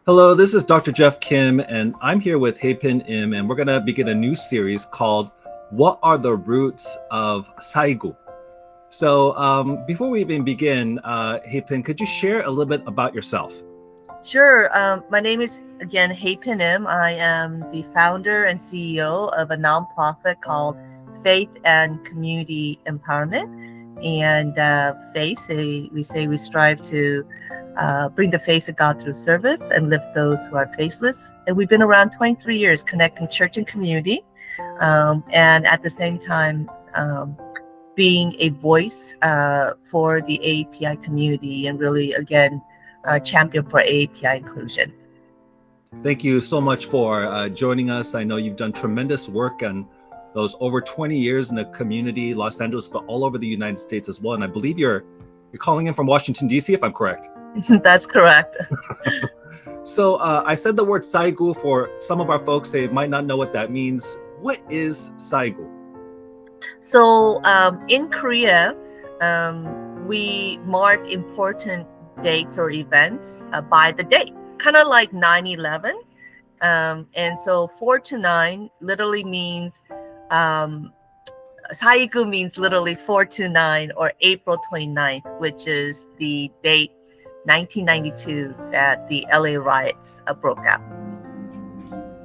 Hello, this is Dr. Jeff Kim, and I'm here with Haepin Im, and we're going to begin a new series called What Are the Roots of Saigu? So, before we even begin, Haepin, could you share a little bit about yourself? Sure. My name is again Haepin Im. I am the founder and CEO of a nonprofit called Faith and Community Empowerment. And we say we strive to bring the face of God through service and lift those who are faceless. And we've been around 23 years connecting church and community, and at the same time being a voice for the AAPI community and really, again, champion for AAPI inclusion. Thank you so much for joining us. I know you've done tremendous work on those over 20 years in the community, Los Angeles, but all over the United States as well. And I believe you're calling in from Washington, D.C., if I'm correct. That's correct. So I said the word Saigu for some of our folks. They might not know what that means. What is Saigu? So in Korea, we mark important dates or events by the date, kind of like 9/11. And so 4 to 9 literally means, Saigu means literally 4 to 9 or April 29th, which is the date 1992 that the LA riots broke out.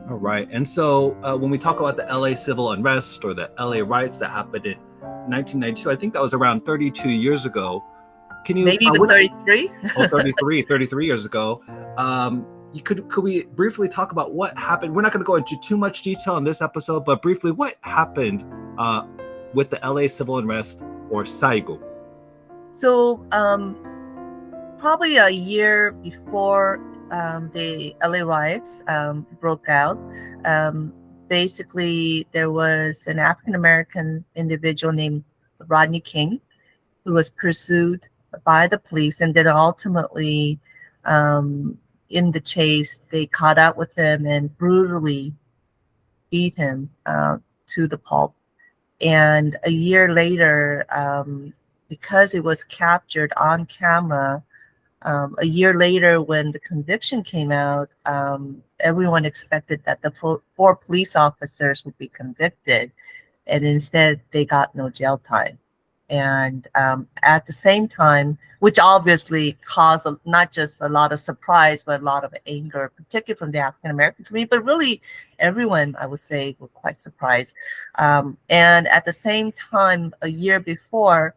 All right. And so when we talk about the LA civil unrest or the LA riots that happened in 1992, I think that was around 32 years ago. Can you maybe even 33? 33 years ago. Could we briefly talk about what happened? We're not going to go into too much detail in this episode, but briefly, what happened with the LA civil unrest or Saigu? So probably a year before the LA riots broke out, basically there was an African-American individual named Rodney King who was pursued by the police, and then ultimately in the chase they caught up with him and brutally beat him to the pulp. And a year later, because it was captured on camera, a year later when the conviction came out, everyone expected that the four police officers would be convicted, and instead they got no jail time. And at the same time, which obviously caused not just a lot of surprise, but a lot of anger, particularly from the African American community, but really everyone, I would say, were quite surprised. And at the same time, a year before,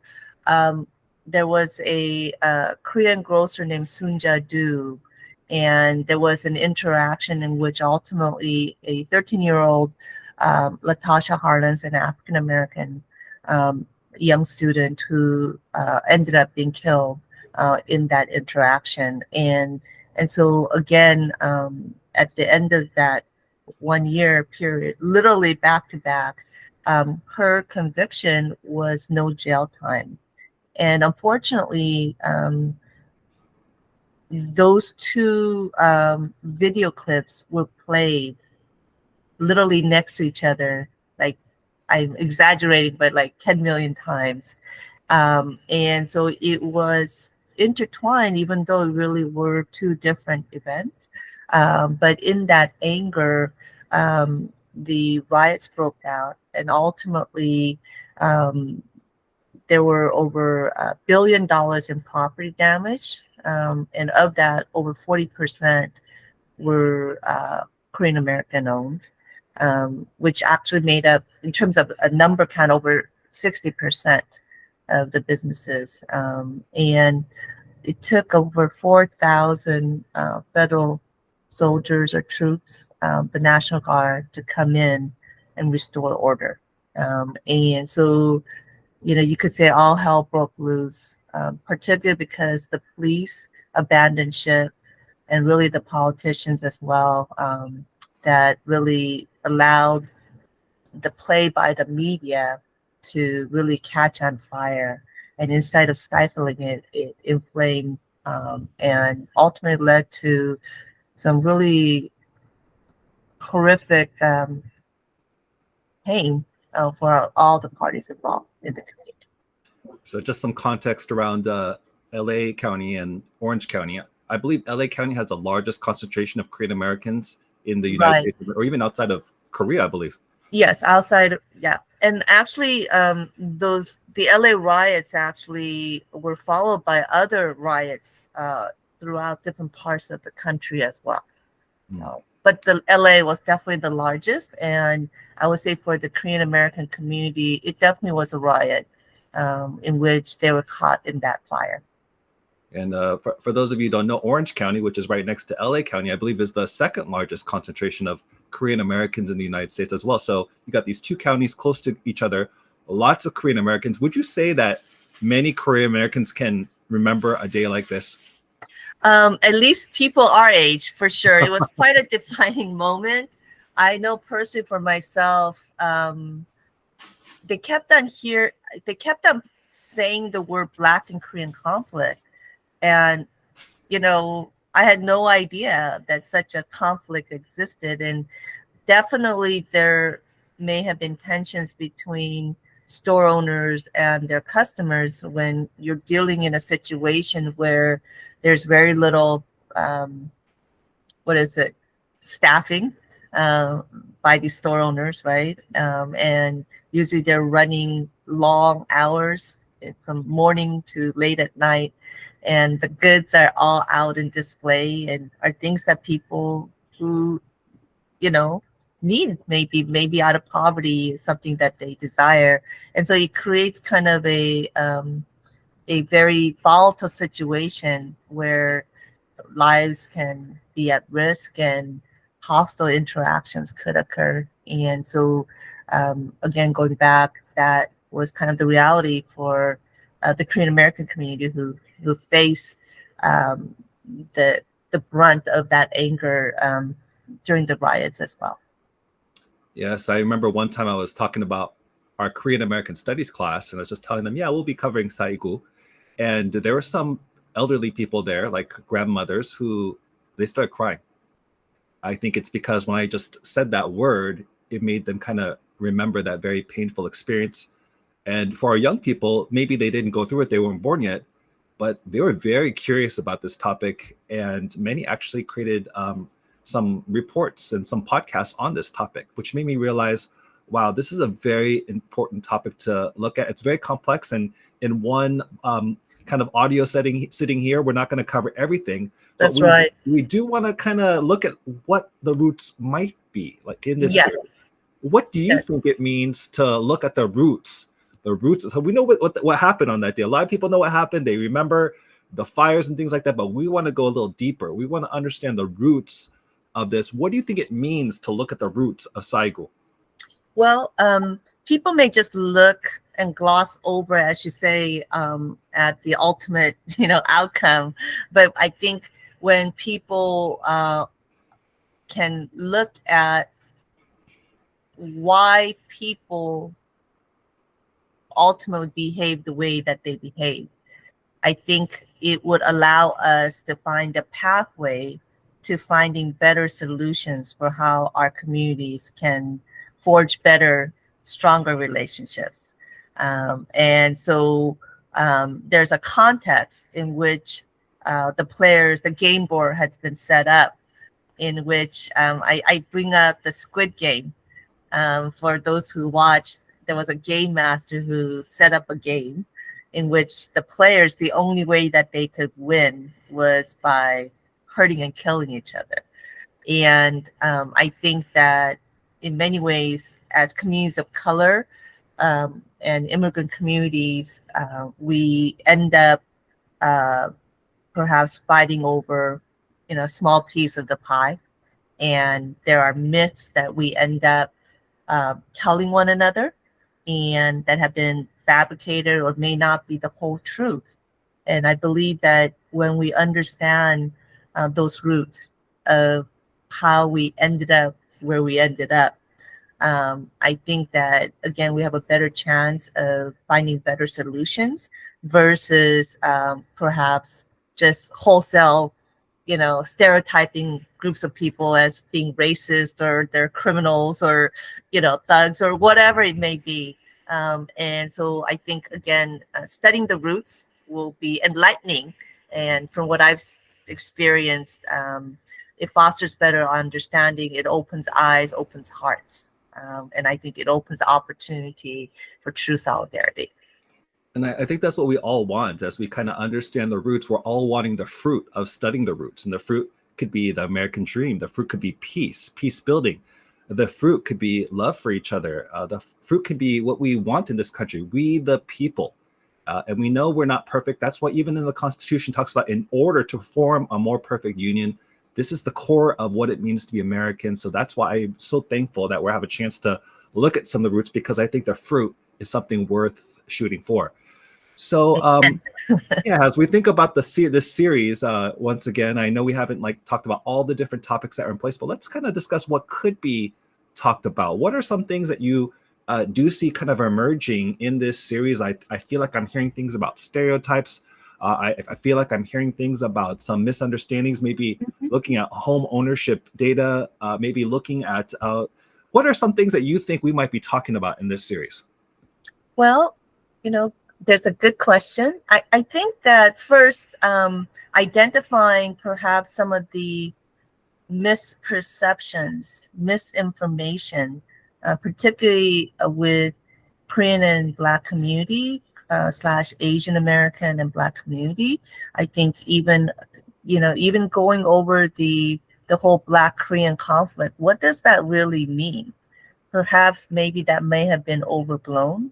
there was a Korean grocer named Sunja Do, and there was an interaction in which ultimately a 13-year-old Latasha Harlins, an African American young student who ended up being killed in that interaction. And so again, at the end of that 1 year period, literally back to back, her conviction was no jail time. And unfortunately, those two video clips were played literally next to each other, like, I'm exaggerating, but like 10 million times. And so it was intertwined, even though it really were two different events. But in that anger, the riots broke out, and ultimately, there were over $1 billion in property damage. And of that, over 40% were Korean American owned. Which actually made up, in terms of a number count, over 60% of the businesses. And it took over 4,000 federal soldiers or troops, the National Guard, to come in and restore order. And so, you could say all hell broke loose, particularly because the police abandoned ship, and really the politicians as well, that really allowed the play by the media to really catch on fire. And instead of stifling it, it inflamed, and ultimately led to some really horrific pain for all the parties involved in the community. So just some context around LA County and Orange County. I believe LA County has the largest concentration of Korean Americans in the United Right. States, or even outside of Korea, I believe. Yes, outside, yeah. And actually, the LA riots actually were followed by other riots throughout different parts of the country as well. Hmm. But the LA was definitely the largest, and I would say for the Korean American community, it definitely was a riot in which they were caught in that fire. And for those of you who don't know, Orange County, which is right next to LA County, I believe is the second largest concentration of Korean Americans in the United States as well. So you got these two counties close to each other, lots of Korean Americans. Would you say that many Korean Americans can remember a day like this? At least people our age, for sure. It was quite a defining moment. I know personally for myself, they kept on here. They kept on saying the word Black and Korean conflict, and I had no idea that such a conflict existed, and definitely there may have been tensions between store owners and their customers when you're dealing in a situation where there's very little what is it staffing uh, by the store owners, right? And usually they're running long hours from morning to late at night, and the goods are all out in display and are things that people who you know need, maybe out of poverty, something that they desire. And so it creates kind of a very volatile situation where lives can be at risk and hostile interactions could occur. And so, again, going back, that was kind of the reality for the Korean American community who face um, the the brunt of that anger during the riots as well. Yes, I remember one time I was talking about our Korean American Studies class, and I was just telling them, yeah, we'll be covering Saigu. And there were some elderly people there, like grandmothers, who they started crying. I think it's because when I just said that word, it made them kind of remember that very painful experience. And for our young people, maybe they didn't go through it, they weren't born yet, but they were very curious about this topic. And many actually created some reports and some podcasts on this topic, which made me realize, wow, this is a very important topic to look at. It's very complex. And in one kind of audio setting, sitting here, we're not going to cover everything, but That's right. we do want to kind of look at what the roots might be like in this Yes. series. What do you Yes. think it means to look at the roots? The roots. So we know what happened on that day. A lot of people know what happened. They remember the fires and things like that. But we want to go a little deeper. We want to understand the roots of this. What do you think it means to look at the roots of Saigu? Well, people may just look and gloss over, as you say, at the ultimate, outcome. But I think when people can look at why people ultimately behave the way that they behave, I think it would allow us to find a pathway to finding better solutions for how our communities can forge better, stronger relationships. And so there's a context in which the game board has been set up, in which I bring up the Squid Game. For those who watched, there was a game master who set up a game in which the players, the only way that they could win was by hurting and killing each other. And I think that in many ways, as communities of color and immigrant communities, we end up uh, perhaps fighting over, a small piece of the pie. And there are myths that we end up telling one another and that have been fabricated or may not be the whole truth. And I believe that when we understand those roots of how we ended up where we ended up, I think that, again, we have a better chance of finding better solutions versus perhaps just wholesale, stereotyping groups of people as being racist or they're criminals or, thugs or whatever it may be. And so I think, again, studying the roots will be enlightening. And from what I've experienced, it fosters better understanding. It opens eyes, opens hearts. And I think it opens opportunity for true solidarity. And I think that's what we all want as we kind of understand the roots. We're all wanting the fruit of studying the roots. And the fruit could be the American dream. The fruit could be peace building. The fruit could be love for each other. The fruit could be what we want in this country, we the people. And we know we're not perfect. That's why even in the Constitution talks about in order to form a more perfect union, this is the core of what it means to be American. So that's why I'm so thankful that we have a chance to look at some of the roots, because I think the fruit is something worth shooting for. So yeah, as we think about this series, once again, I know we haven't like talked about all the different topics that are in place, but let's kind of discuss what could be talked about. What are some things that you do see kind of emerging in this series? I feel like I'm hearing things about stereotypes. I feel like I'm hearing things about some misunderstandings, maybe looking at home ownership data, maybe looking at what are some things that you think we might be talking about in this series? Well, there's a good question. I think that first, identifying perhaps some of the misperceptions, misinformation, particularly with Korean and Black community / Asian American and Black community. I think even going over the whole Black Korean conflict, what does that really mean? Perhaps maybe that may have been overblown,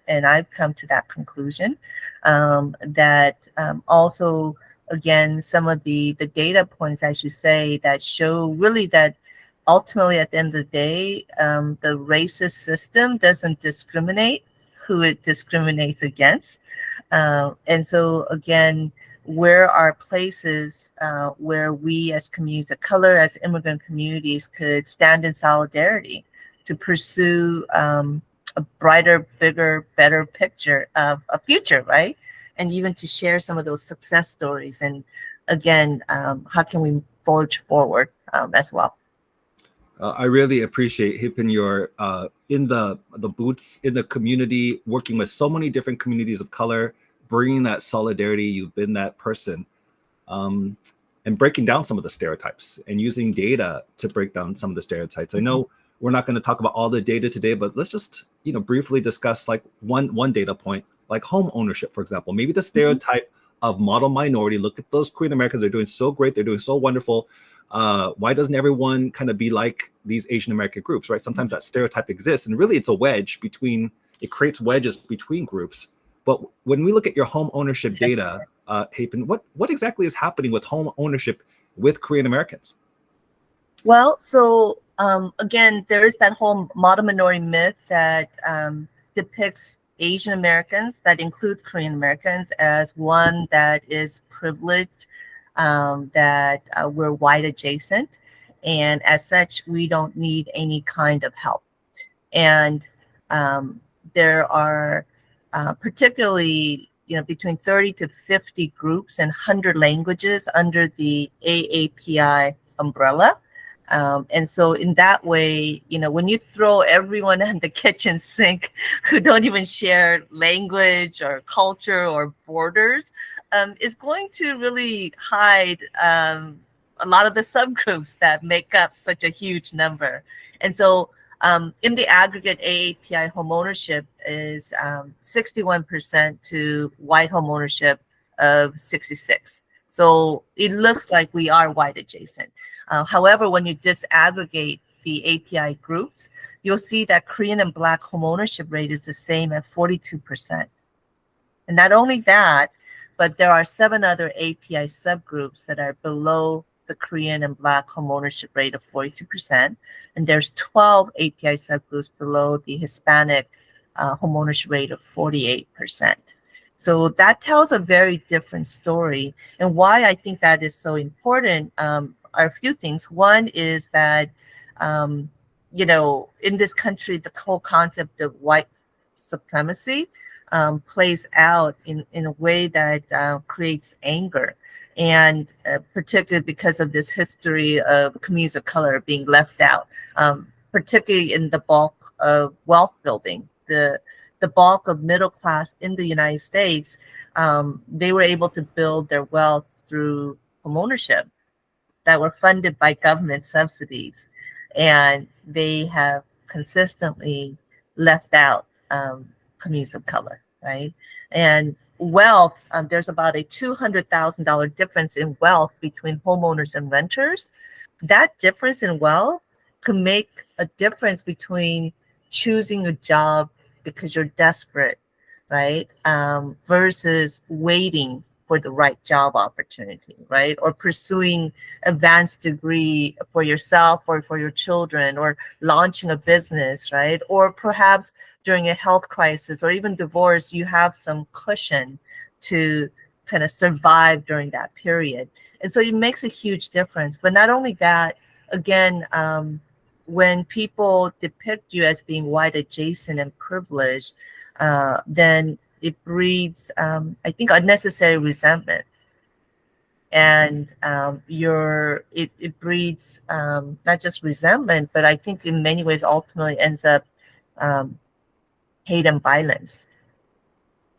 and I've come to that conclusion. That also, again, some of the data points, as you say, that show really that ultimately at the end of the day, the racist system doesn't discriminate who it discriminates against. And so again, where are places where we as communities of color, as immigrant communities, could stand in solidarity to pursue a brighter, bigger, better picture of a future, right? And even to share some of those success stories. And again, how can we forge forward as well? I really appreciate Hipin your in the boots in the community, working with so many different communities of color, bringing that solidarity. You've been that person, and breaking down some of the stereotypes and using data to break down some of the stereotypes. I know we're not going to talk about all the data today, but let's just briefly discuss like one data point, like home ownership, for example. Maybe the stereotype of model minority. Look at those Korean Americans; they're doing so great. They're doing so wonderful. Why doesn't everyone kind of be like these Asian American groups, right? Sometimes that stereotype exists, and really it's a wedge between, it creates wedges between groups. But when we look at your home ownership data, Hapin, what exactly is happening with home ownership with Korean Americans? Well, so again, there is that whole model minority myth that depicts Asian Americans, that include Korean Americans, as one that is privileged, that we're white adjacent, and as such, we don't need any kind of help. And there are particularly, between 30 to 50 groups and 100 languages under the AAPI umbrella. And so in that way, when you throw everyone in the kitchen sink who don't even share language or culture or borders, is going to really hide a lot of the subgroups that make up such a huge number. And so in the aggregate, AAPI homeownership is 61% to white homeownership of 66. So it looks like we are white adjacent. However, when you disaggregate the API groups, you'll see that Korean and Black homeownership rate is the same at 42%. And not only that, but there are 7 other API subgroups that are below the Korean and Black homeownership rate of 42%. And there's 12 API subgroups below the Hispanic homeownership rate of 48%. So that tells a very different story. And why I think that is so important are a few things. One is that, in this country, the whole concept of white supremacy plays out in a way that creates anger. And particularly because of this history of communities of color being left out, particularly in the bulk of wealth building, the bulk of middle class in the United States, they were able to build their wealth through homeownership that were funded by government subsidies, and they have consistently left out communities of color, right? And wealth, there's about a $200,000 difference in wealth between homeowners and renters. That difference in wealth can make a difference between choosing a job because you're desperate, right? Versus waiting for the right job opportunity, right? Or pursuing advanced degree for yourself or for your children, or launching a business, right? Or perhaps during a health crisis or even divorce, you have some cushion to kind of survive during that period. And so it makes a huge difference. But not only that, again, when people depict you as being white adjacent and privileged, then it breeds, I think, unnecessary resentment. And it breeds not just resentment, but I think in many ways ultimately ends up hate and violence.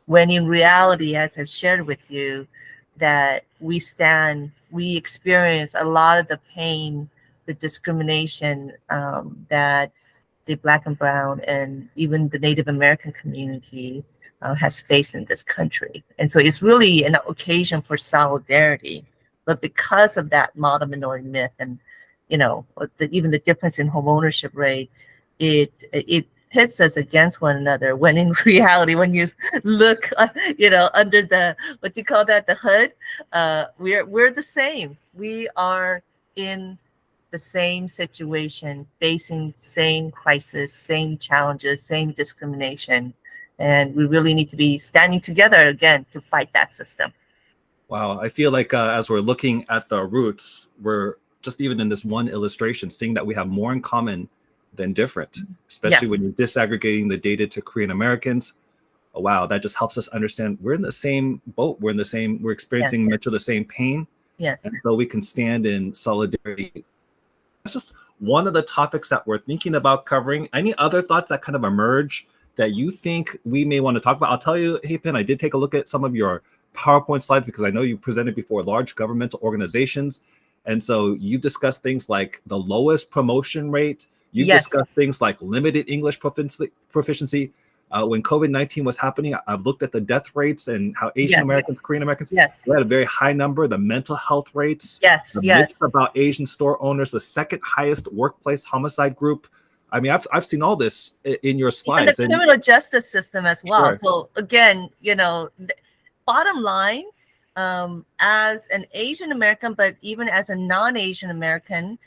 When in reality, as I've shared with you, that we experience a lot of the pain, the discrimination that the Black and Brown and even the Native American community has faced in this country. And so it's really an occasion for solidarity. But because of that model minority myth and, even the difference in home ownership rate, it pits us against one another, when in reality, when you look, under the, what do you call that, the hood, we're the same. We are in the same situation, facing same crisis, same challenges, same discrimination. And we really need to be standing together again to fight that system. Wow, I feel like as we're looking at the roots, we're just even in this one illustration, seeing that we have more in common than different, especially Yes. when you're disaggregating the data to Korean Americans. Oh, wow, that just helps us understand we're in the same boat. We're experiencing much of the same pain. Yes. And so we can stand in solidarity. That's just one of the topics that we're thinking about covering. Any other thoughts that kind of emerge that you think we may want to talk about? I'll tell you, Hey Pin, I did take a look at some of your PowerPoint slides because I know you presented before large governmental organizations. And so you discussed things like the lowest promotion rate. You've Yes. discussed things like limited English proficiency. When COVID-19 was happening, I've looked at the death rates and how Asian Americans, Korean Americans, Yes. we had a very high number, the mental health rates, Yes. the Yes. myths about Asian store owners, the second highest workplace homicide group. I mean, I've seen all this in your slides. Even the criminal justice system as well. Sure. So again, bottom line, as an Asian American, but even as a non-Asian American,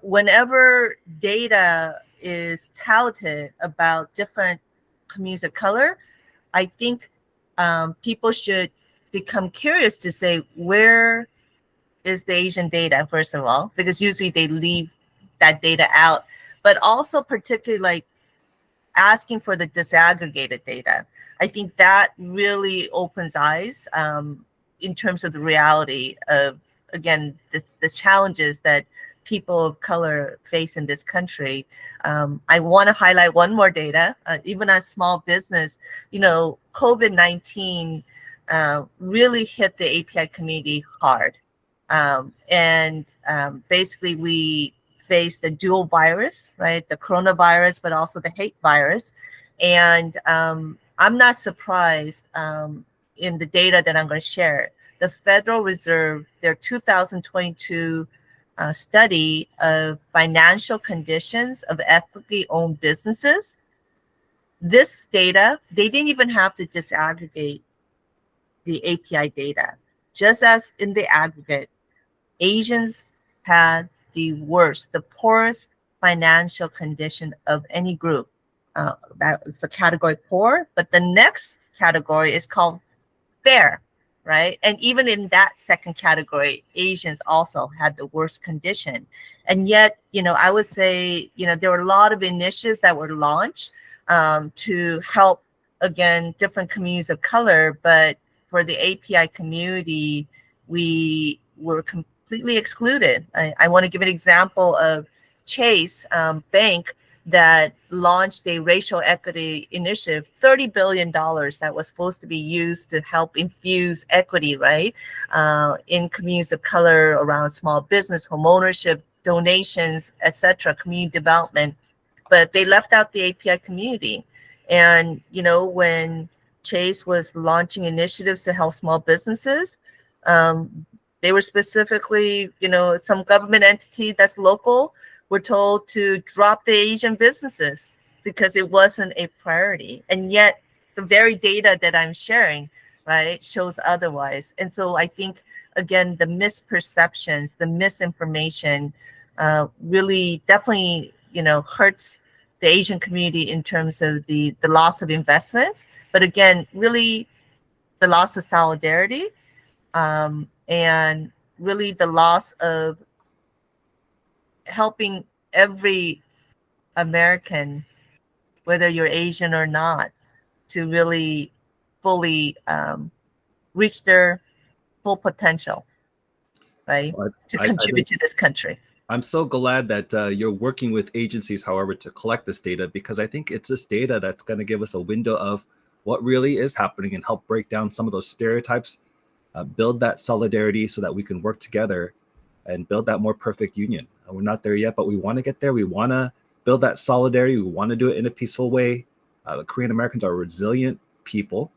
whenever data is touted about different communities of color, I think people should become curious to say, where is the Asian data, first of all, because usually they leave that data out, but also particularly like asking for the disaggregated data. I think that really opens eyes in terms of the reality of, again, the challenges that people of color face in this country. I want to highlight one more data, even as small business, COVID-19 really hit the API community hard. Basically we faced a dual virus, right? The coronavirus, but also the hate virus. And I'm not surprised in the data that I'm going to share. The Federal Reserve, their 2022 study of financial conditions of ethically owned businesses, this data, they didn't even have to disaggregate the API data. Just as in the aggregate, Asians had the worst, the poorest financial condition of any group. That is the category poor, but the next category is called fair, right? And even in that second category, Asians also had the worst condition. And yet, I would say, there were a lot of initiatives that were launched to help, again, different communities of color, but for the API community, we were completely excluded. I want to give an example of Chase Bank. that launched a racial equity initiative, $30 billion that was supposed to be used to help infuse equity, right, in communities of color around small business, home ownership, donations, etc., community development. But they left out the API community. And, when Chase was launching initiatives to help small businesses, um, they were specifically, some government entity that's local were told to drop the Asian businesses because it wasn't a priority. And yet the very data that I'm sharing, right, shows otherwise. And so I think, again, the misperceptions, the misinformation really definitely, hurts the Asian community in terms of the loss of investments. But again, really the loss of solidarity, and really the loss of helping every American, whether you're Asian or not, to really fully reach their full potential, right? Well, To I contribute think to this country. I'm so glad that you're working with agencies, however, to collect this data, because I think it's this data that's going to give us a window of what really is happening and help break down some of those stereotypes, build that solidarity so that we can work together and build that more perfect union. We're not there yet, but we want to get there. We want to build that solidarity. We want to do it in a peaceful way. The Korean Americans are resilient people.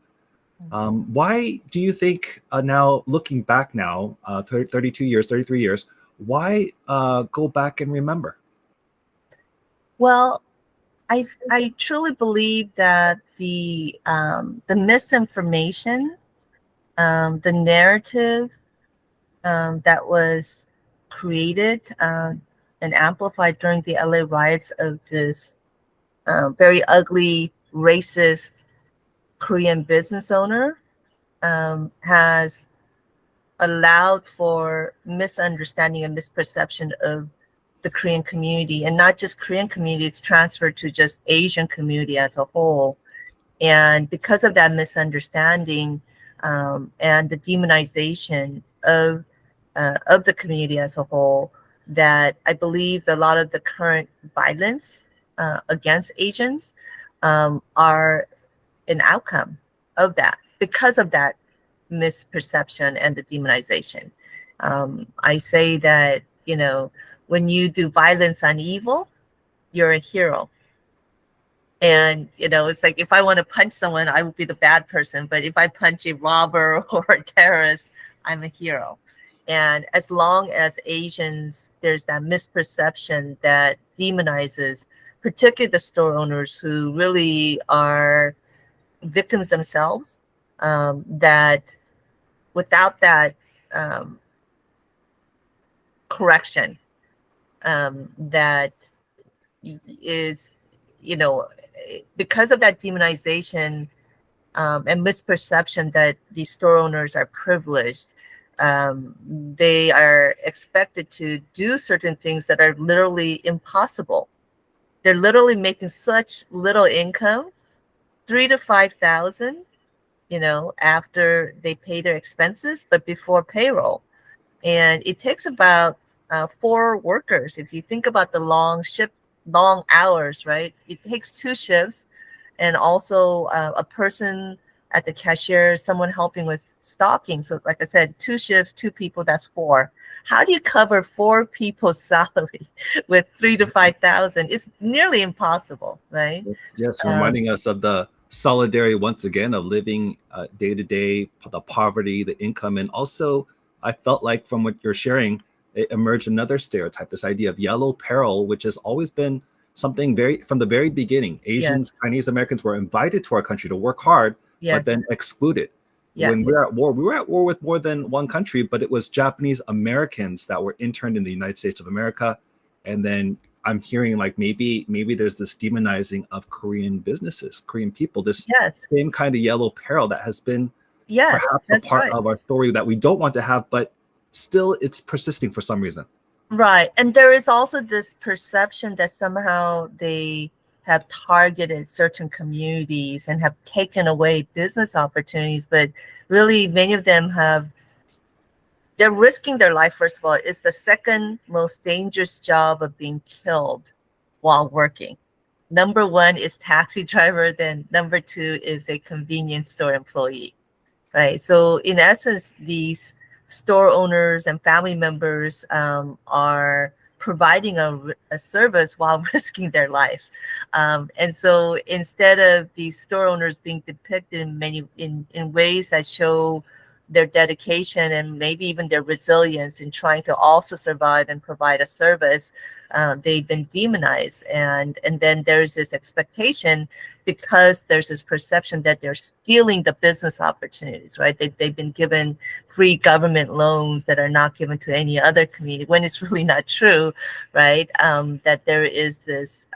Why do you think now, looking back now, 32 years, 33 years, why go back and remember? Well, I truly believe that the misinformation, the narrative that was created and amplified during the LA riots of this very ugly, racist Korean business owner has allowed for misunderstanding and misperception of the Korean community, and not just Korean community, it's transferred to just Asian community as a whole. And because of that misunderstanding and the demonization of the community as a whole, that I believe a lot of the current violence against Asians are an outcome of that, because of that misperception and the demonization. I say that, when you do violence on evil, you're a hero. And, it's like, if I want to punch someone, I would be the bad person. But if I punch a robber or a terrorist, I'm a hero. And as long as Asians, there's that misperception that demonizes, particularly the store owners who really are victims themselves, that without that um, correction, that is, because of that demonization and misperception that these store owners are privileged, they are expected to do certain things that are literally impossible. They're literally making such little income, 3 to 5 thousand, after they pay their expenses, but before payroll. And it takes about 4 workers. If you think about the long hours, right? It takes 2 shifts, and also a person at the cashier, someone helping with stocking. So, like I said, 2 shifts, 2 people, that's 4. How do you cover 4 people's salary with 3 to 5 thousand? It's nearly impossible, right? Yes, Um, reminding us of the solidarity once again of living day to day, the poverty, the income, and also I felt like from what you're sharing, it emerged another stereotype, this idea of yellow peril, which has always been something very from the very beginning. Asians, yes, Chinese Americans were invited to our country to work hard, but yes, then excluded. When yes, we were at war with more than one country, but it was Japanese Americans that were interned in the United States of America, and then I'm hearing like maybe there's this demonizing of Korean businesses, Korean people, this yes, same kind of yellow peril that has been yes, perhaps a that's part right. of our story that we don't want to have, but still it's persisting for some reason. Right. And there is also this perception that somehow they have targeted certain communities and have taken away business opportunities, but really many of them they're risking their life. First of all, it's the second most dangerous job of being killed while working. Number one is taxi driver, then number two is a convenience store employee, right? So in essence, these store owners and family members are providing a service while risking their life. And so instead of these store owners being depicted in in ways that show their dedication and maybe even their resilience in trying to also survive and provide a service, they've been demonized. And then there's this expectation, because there's this perception that they're stealing the business opportunities, right? They've been given free government loans that are not given to any other community, when it's really not true, right? That there is this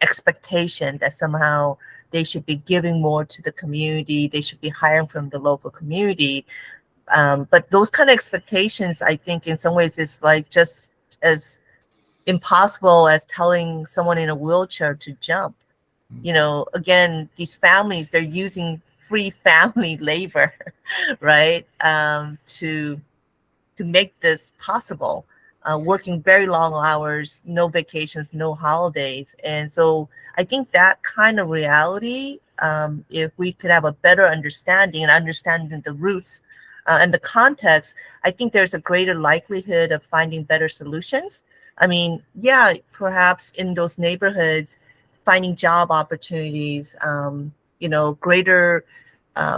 expectation that somehow they should be giving more to the community, they should be hiring from the local community. But those kind of expectations, I think, in some ways, is like just as impossible as telling someone in a wheelchair to jump. Again, these families, they're using free family labor, right? To make this possible, working very long hours, no vacations, no holidays. And so I think that kind of reality, if we could have a better understanding and understanding the roots and the context, I think there's a greater likelihood of finding better solutions. I mean, yeah, perhaps in those neighborhoods, finding job opportunities, greater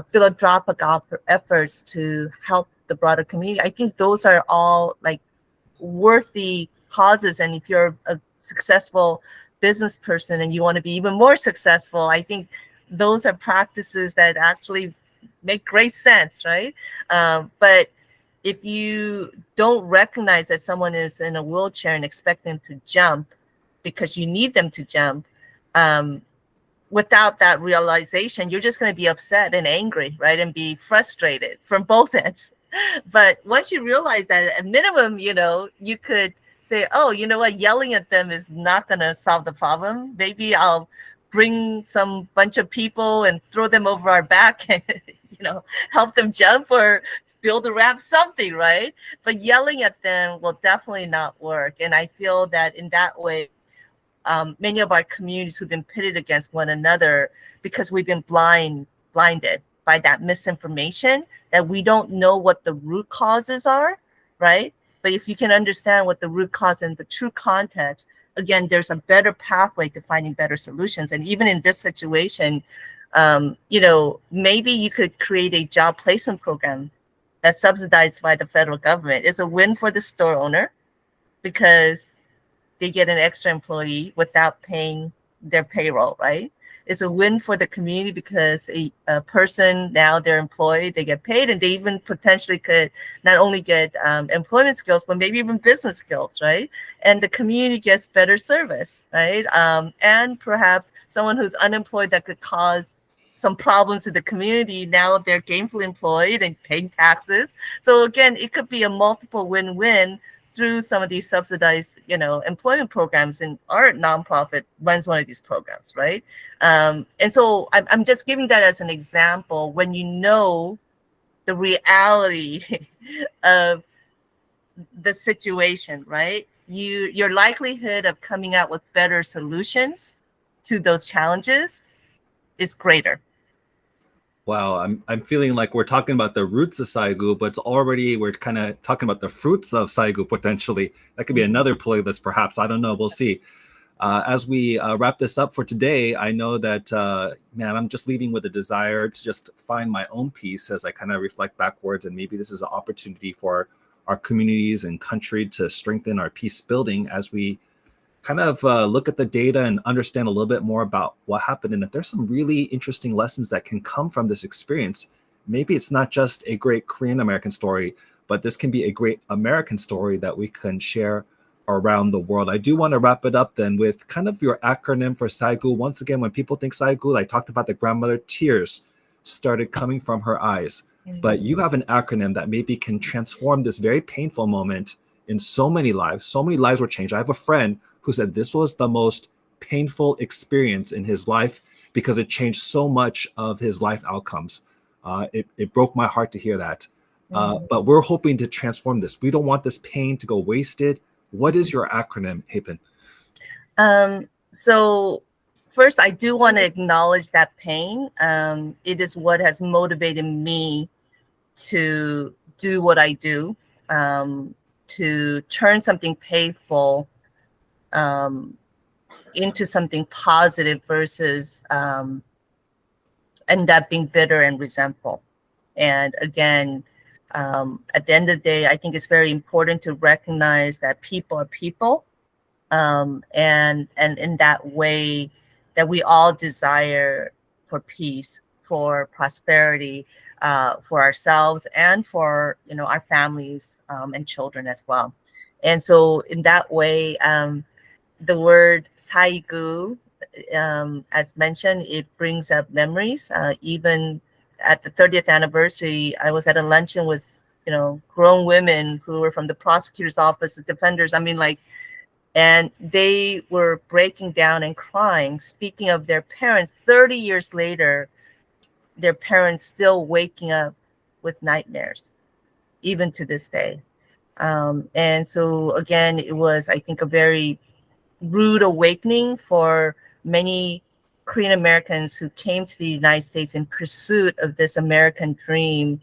philanthropic efforts to help the broader community. I think those are all like worthy causes. And if you're a successful business person and you want to be even more successful, I think those are practices that actually make great sense, right? But if you don't recognize that someone is in a wheelchair and expect them to jump because you need them to jump, without that realization, you're just going to be upset and angry, right? And be frustrated from both ends. But once you realize that, at minimum, you could say, oh, you know what, yelling at them is not going to solve the problem. Maybe I'll bring some bunch of people and throw them over our back and, help them jump or build a ramp, something, right? But yelling at them will definitely not work. And I feel that in that way, many of our communities who've been pitted against one another because we've been blinded by that misinformation, that we don't know what the root causes are, right? But if you can understand what the root cause and the true context, again, there's a better pathway to finding better solutions. And even in this situation, maybe you could create a job placement program that's subsidized by the federal government. It's a win for the store owner because they get an extra employee without paying their payroll, right? It's a win for the community because a person, now they're employed, they get paid, and they even potentially could not only get employment skills, but maybe even business skills, right? And the community gets better service, right? And perhaps someone who's unemployed that could cause some problems to the community, now they're gainfully employed and paying taxes. So again, it could be a multiple win-win through some of these subsidized, employment programs. And our nonprofit runs one of these programs, right? And so I'm just giving that as an example. When you know the reality of the situation, right? Your likelihood of coming out with better solutions to those challenges is greater. Wow, I'm feeling like we're talking about the roots of Saigu, but we're kind of talking about the fruits of Saigu potentially. That could be another playlist, perhaps. I don't know. We'll see. As we wrap this up for today, I know that, man, I'm just leaving with a desire to just find my own peace as I kind of reflect backwards. And maybe this is an opportunity for our communities and country to strengthen our peace building as we kind of look at the data and understand a little bit more about what happened. And if there's some really interesting lessons that can come from this experience, maybe it's not just a great Korean American story, but this can be a great American story that we can share around the world. I do want to wrap it up then with kind of your acronym for Saigu. Once again, when people think Saigu, I talked about the grandmother, tears started coming from her eyes. But you have an acronym that maybe can transform this very painful moment in so many lives. So many lives were changed. I have a friend who said this was the most painful experience in his life because it changed so much of his life outcomes. It broke my heart to hear that. But we're hoping to transform this. We don't want this pain to go wasted. What is your acronym, Hapen? So first, I do want to acknowledge that pain. It is what has motivated me to do what I do, to turn something painful into something positive versus end up being bitter and resentful. And again, at the end of the day, I think it's very important to recognize that people are people, and in that way, that we all desire for peace, for prosperity, for ourselves, and for our families and children as well. And so, in that way, the word Saigu, as mentioned, it brings up memories. Even at the 30th anniversary, I was at a luncheon with, grown women who were from the prosecutor's office, the defenders. I mean, like, and they were breaking down and crying, speaking of their parents. 30 years later, their parents still waking up with nightmares, even to this day. And so, again, it was, I think, a very rude awakening for many Korean Americans who came to the United States in pursuit of this American dream,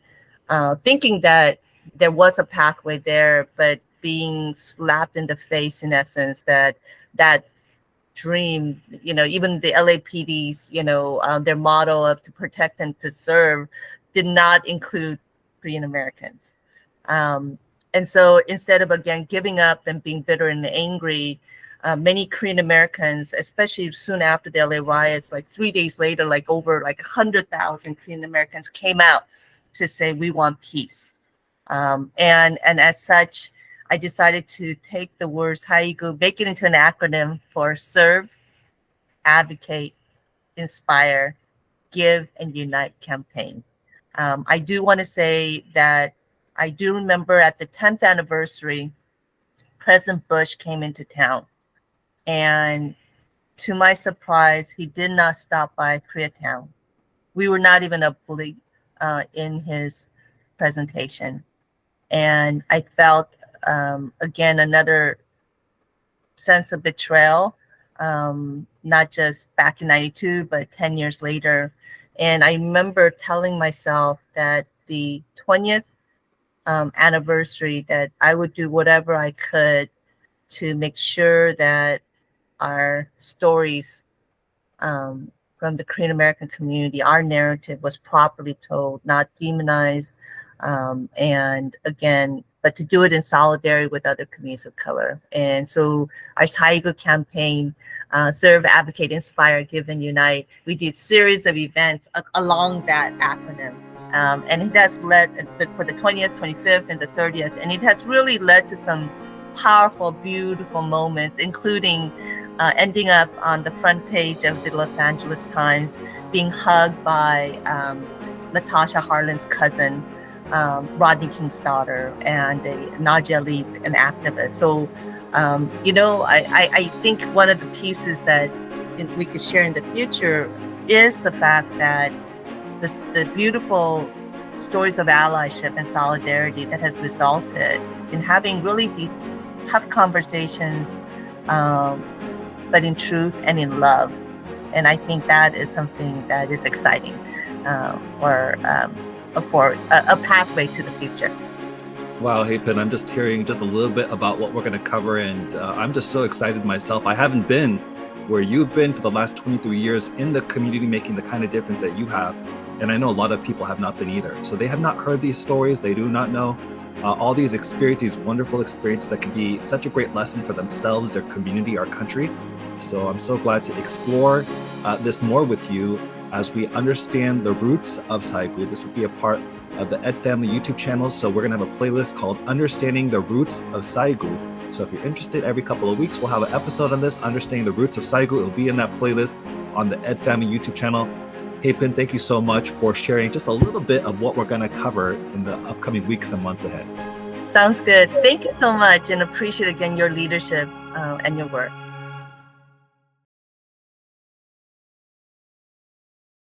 thinking that there was a pathway there, but being slapped in the face, in essence, that dream, even the LAPD's, their motto of to protect and to serve did not include Korean Americans. And so instead of, again, giving up and being bitter and angry, many Korean Americans, especially soon after the LA riots, like 3 days later, like over 100,000 Korean Americans came out to say, we want peace. And as such, I decided to take the words Saigu, make it into an acronym for Serve, Advocate, Inspire, Give, and Unite campaign. I do want to say that I do remember at the 10th anniversary, President Bush came into town. And to my surprise, he did not stop by Koreatown. We were not even a bully in his presentation. And I felt, again, another sense of betrayal, not just back in 92, but 10 years later. And I remember telling myself that the 20th anniversary, that I would do whatever I could to make sure that our stories from the Korean American community, our narrative was properly told, not demonized, and again, but to do it in solidarity with other communities of color. And so our Saigu campaign, Serve, Advocate, Inspire, Give, and Unite, we did series of events along that acronym. And it has led for the 20th, 25th, and the 30th, and it has really led to some powerful, beautiful moments, including ending up on the front page of the Los Angeles Times, being hugged by Natasha Harlan's cousin, Rodney King's daughter, and Nadia Ali, an activist. So, I think one of the pieces that we could share in the future is the fact that the beautiful stories of allyship and solidarity that has resulted in having really these tough conversations, but in truth and in love. And I think that is something that is exciting for a pathway to the future. Wow, hey Pin, I'm just hearing just a little bit about what we're going to cover, and I'm just so excited myself. I haven't been where you've been for the last 23 years in the community, making the kind of difference that you have. And I know a lot of people have not been either. So they have not heard these stories. They do not know all these experiences, these wonderful experiences that can be such a great lesson for themselves, their community, our country. So I'm so glad to explore this more with you as we understand the roots of Saigu. This will be a part of the Ed Family YouTube channel. So we're going to have a playlist called Understanding the Roots of Saigu. So if you're interested, every couple of weeks, we'll have an episode on this, Understanding the Roots of Saigu. It'll be in that playlist on the Ed Family YouTube channel. Hey, Pin, thank you so much for sharing just a little bit of what we're going to cover in the upcoming weeks and months ahead. Sounds good. Thank you so much, and appreciate again your leadership and your work.